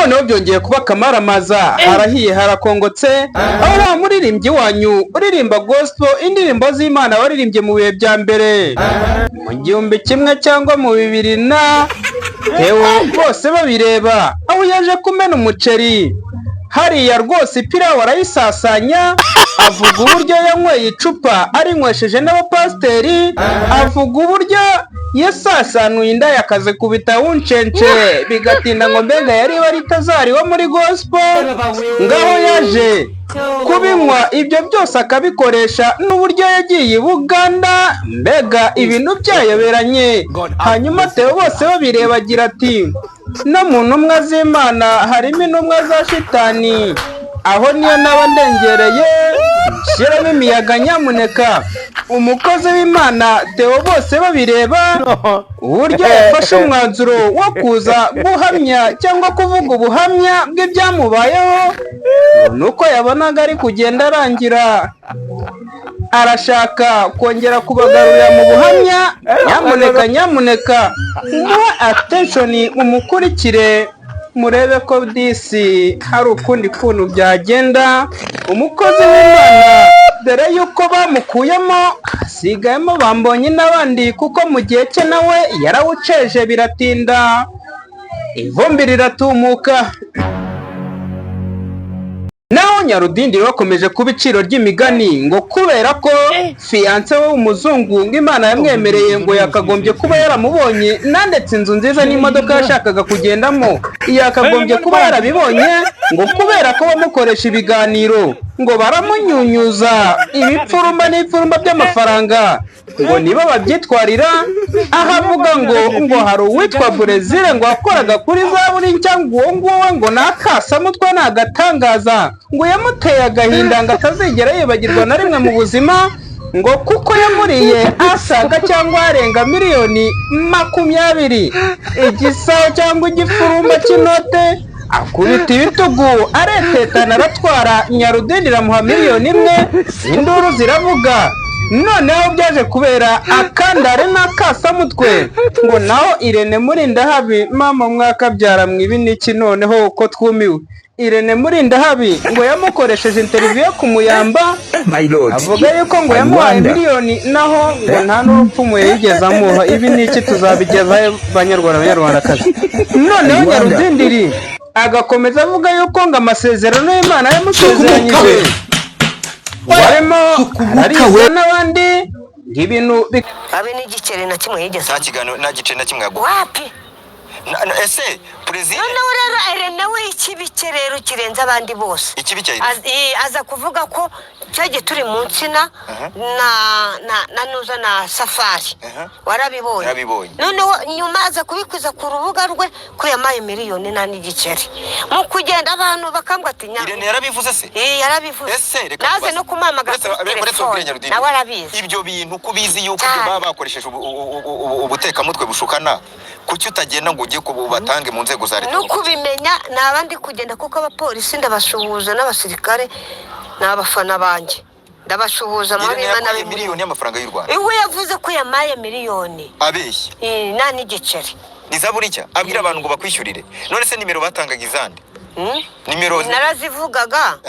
noneho byongeye kuba kamaramaza, harahiye harakongotse, aho wa muririmbyi wanyu uririmba gospel indirimbo z'Imana waririmbye mu bihe bya mbere mu 1000 cyangwa mu 2000 na Theo bose babireba, aho yaje kumena umuceri hariya rwose ipirawu arayisasanya, avuga uburyo yanyweye icupa arinywesheje n'abapasiteri, avuga uburyo yasasanuye inda yakaze kubita wuncence bigatinda ngo mbega yari bari tazari wo muri gospel, ngaho yaje kubinywa ibyo byose akabikoresha n'uburyo yagiye i Buganda, mbega ibintu byayoberanye. Hanyuma Theo bose babireba agira ati no mu ntumwa z'Imana harimo intumwa za shitani, aho niyo naba ndengereye shyiramo imiyaga nyamuneka. Umukozi w'Imana Theo bose babireba uburyo yafashe umwanzuro wo kuza guhamya cyangwa kuvuga ubuhamya bw'ibyamubayeho, nuko yabonaga ari kugenda arangira, arashaka kongera kubagarurira mu buhamya. Nyamuneka muhe attention umukurikire murebe ko disi hari ukundi kuntu byagenda. Umukozi w'Imana dore yuko bamukuyemo hasigayemo Bambonye n'abandi, kuko mu gihe cye nawe yarawuceje biratinda ivumbi riratumuka. Naho Nyarudindiri bakomeje kuba iciro ry'imigani ngo kubera ko fiance we w'umuzungu ngo Imana yamwemereye ngo yakagombye kuba yaramubonye, nandetse inzu nziza n'imodoka yashakaga kugendamo yakagombye kuba yarabibonye, ngo kubera ko bamukoresha ibiganiro ngo baramunyunyuza ibipfurumba n'ipfurumba by'amafaranga ngo nibo babyitwarira. Aho avuga ngo hari uwitwa Brezil ngo wakoraga kuri Zaburi nshya, ngo uwo nguwo ngo nakasamutwe n'agatangaza, ngo yamuteye agahinda ngo atazigera yibagirwa na rimwe mu buzima, ngo kuko yamuriye asaga cyangwa arenga miliyoni 20, igisaho cyangwa igifurumba cy'inote akubita ibitugu aretetana aratwara. Nyarudindiri amuha miliyoni 1, induru ziravuga. Noneho byaje kubera akandare n'akasamutwe, ngo naho Irene Murindahabi mama mwakabyara mwibi niki noneho uko twumiwe. Irene Murindahabi ngo yamukoresheje interview yo kumuyamba, avuga yuko ngo yamuhaye miliyoni naho ngo nta n'urupfumuye yigeze amuha. Ibi niki tuzabigezaho banyarwandakazi. Noneho Nyarudindiri agakomeza avuga yuko ngo amasezerano y'Imana yamusezeranyije warimo arariza n'abandi ibintu abe n'igiceri na kimwe yigeze nta kiganiro nta giceri na kimwe yaguha wapi. ese Brezil noneho rero Irene we ikibike rero kirenze abandi bose. Ikibike aza kuvuga ko cyagiye turi mu nsina na nuza na Safari warabibonye. Noneho nyuma aza kubikuza ku rubuga rwe ko yamaye miliyoni n'igiceri. Mu kugenda abantu bakambwa ati Irene yarabivuze se? Yarabivuze. Ese reka naze no kumamagara nawe arabizi ibyo bintu kubizi yuko baba bakoresheje ubutekamutwe bushukana, kuki utagenda ngo ujye kubatange mu nzego za leta? No kubimenya nabandi kugenda kuko abapolisi ndabashuhuza n'abasirikare n'abafana banjye ndabashuhuza muri Imana miliyoni y'amafaranga y'u Rwanda. Iwe yavuze ko yamaye miliyoni abeshya nani igiceri. Ni Zaburi nshya abwira abantu ngo bakwishyurire. None se nimero batangaga izandi? Nimero narazivugaga.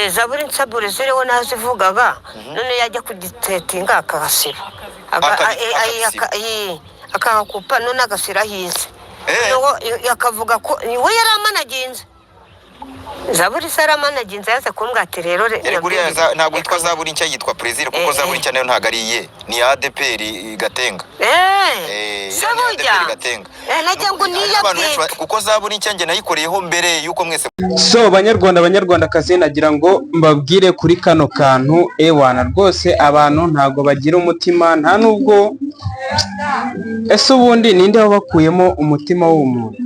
Zaburi nshya Brezil we nazivugaga. None yajya kugitetinga akagasiba akakupa none agasira hize. Yakavuga ko we yaramanaginze Zaburi saramanaginze yaze kumbwa ati rero ntabwo yitwa Zaburi nshya, yitwa Brezil kuko Zaburi nshya nayo ntabwo ari iye, ni ADPR Gatenga. Zaburi Gatenga najya ngo niya kuko Zaburi nshya nge nayikoreyeho mbere yuko mwese. So banyarwandakazi nagira ngo mbabwire kuri kano kantu ewana rwose abantu ntago bagira umutima, nta nubwo ese ubundi ninde wabakuyemo umutima w'umuntu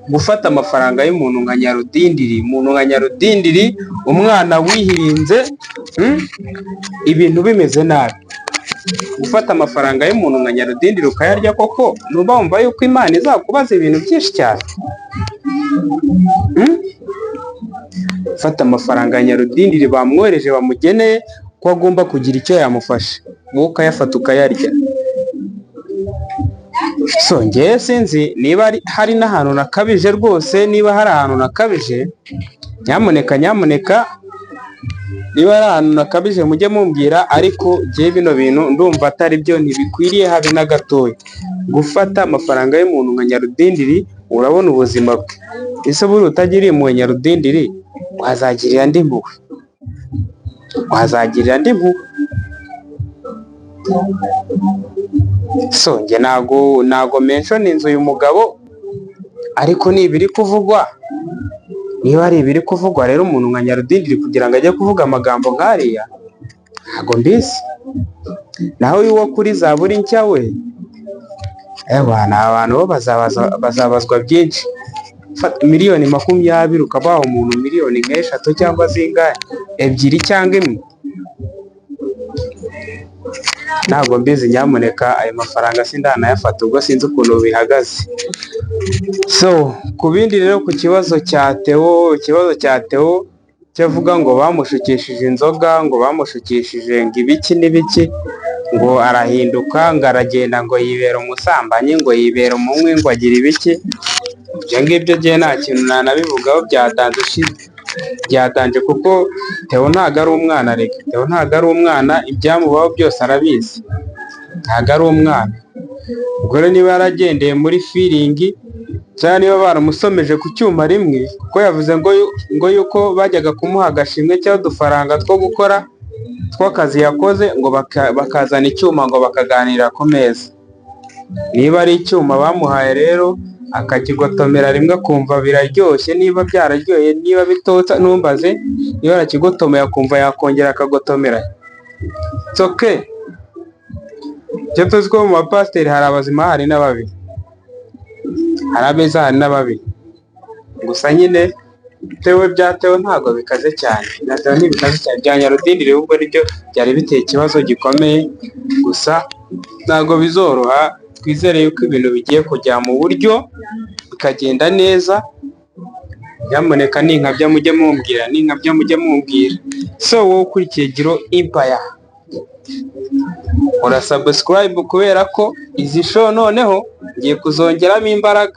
gufata amafaranga y'umuntu nka Nyarudindiri, umwana wihirinze ibintu bimeze nabi. Gufata amafaranga y'umuntu nka Nyarudindiri ukayarya, koko nuba wumva yuko Imana izakubaza ibintu byinshi cyane? Fata amafaranga ya Nyarudindiri bamwohereje bamugeneye ko agomba kugira icyo yamufasha, wowe ukayafata ukayarya. so ngewe sinzi niba hari n'ahantu nakabije rwose, niba hari ahantu nakabije nyamuneka niba ari ahantu nakabije mujye mumbwira, ariko ngewe bino bintu ndumva atari byo, ntibikwiriye habe na gatoya gufata amafaranga y'umuntu nka Nyarudindiri. Urabona ubuzima bwe, ese buri utagiriye impuhwe Nyarudindiri wazagirira andi mpuhwe? So nge ntago mention inzu uyu mugabo, ariko niba ari ibiri kuvugwa rero umuntu nka Nyarudindiri kugira ngo ajye kuvuga amagambo nk'ariya ntago mbizi. Naho uyu wo kuri Zaburi nshya we, ni abantu bo bazabazwa byinshi. Fata miliyoni 20 ukabaha umuntu miliyoni nk'eshatu cyangwa zingahe, 2 cyangwa 1. Ntabwo mbizi, nyamuneka ayo mafaranga sindanayafata, ubwo sinzi ukuntu bihagaze. So ku bindi rero, ku kibazo cya Theo cyavuga ngo bamushukishije inzoga, ngo bamushukishije ngo ibiki n'ibiki, ngo arahinduka, ngo aragenda, ngo yibera umusambanyi, ngo yibera umunywi, ngo agira ibiki. Ibyo ngibyo ngewe nta kintu nanabivugaho, byatanje kuko Theo ntago ari umwana. Reka Theo ntago ari umwana, ibyamubaho byose arabizi, ntago ari umwana. Ubwo rero niba yaragendeye muri feeling, cyangwa niba baramusomeje ku cyuma rimwe, kuko yavuze ngo yuko bajyaga kumuha agashimwe cyangwa udufaranga two gukora tw'akazi yakoze, ngo bakazana icyuma ngo bakaganira ku meza. Niba ari icyuma bamuhaye rero akakigotomera rimwe akumva biraryoshye, niba byararyoye, niba bitotsa ntumbaze, niba arakigotomeye akumva yakongera akagotomera, it's okay. Icyo tuzi ko mu bapasiteri hari abazima, hari n'ababi, hari abeza, hari n'ababi. Gusa nyine Theo ntabwo bikaze cyane, na Theo ntibikaze cyane. Bya Nyarudindiri ubwo nibyo byari biteye ikibazo gikomeye, gusa ntabwo bizoroha. Twizere yuko ibintu bigiye kujya mu buryo bikagenda neza. Nyamuneka ninkabya mujye mumbwira. So wowe ukurikiye Giro Empire, ura subscribe kubera ko izi show noneho ngiye kuzongeramo imbaraga.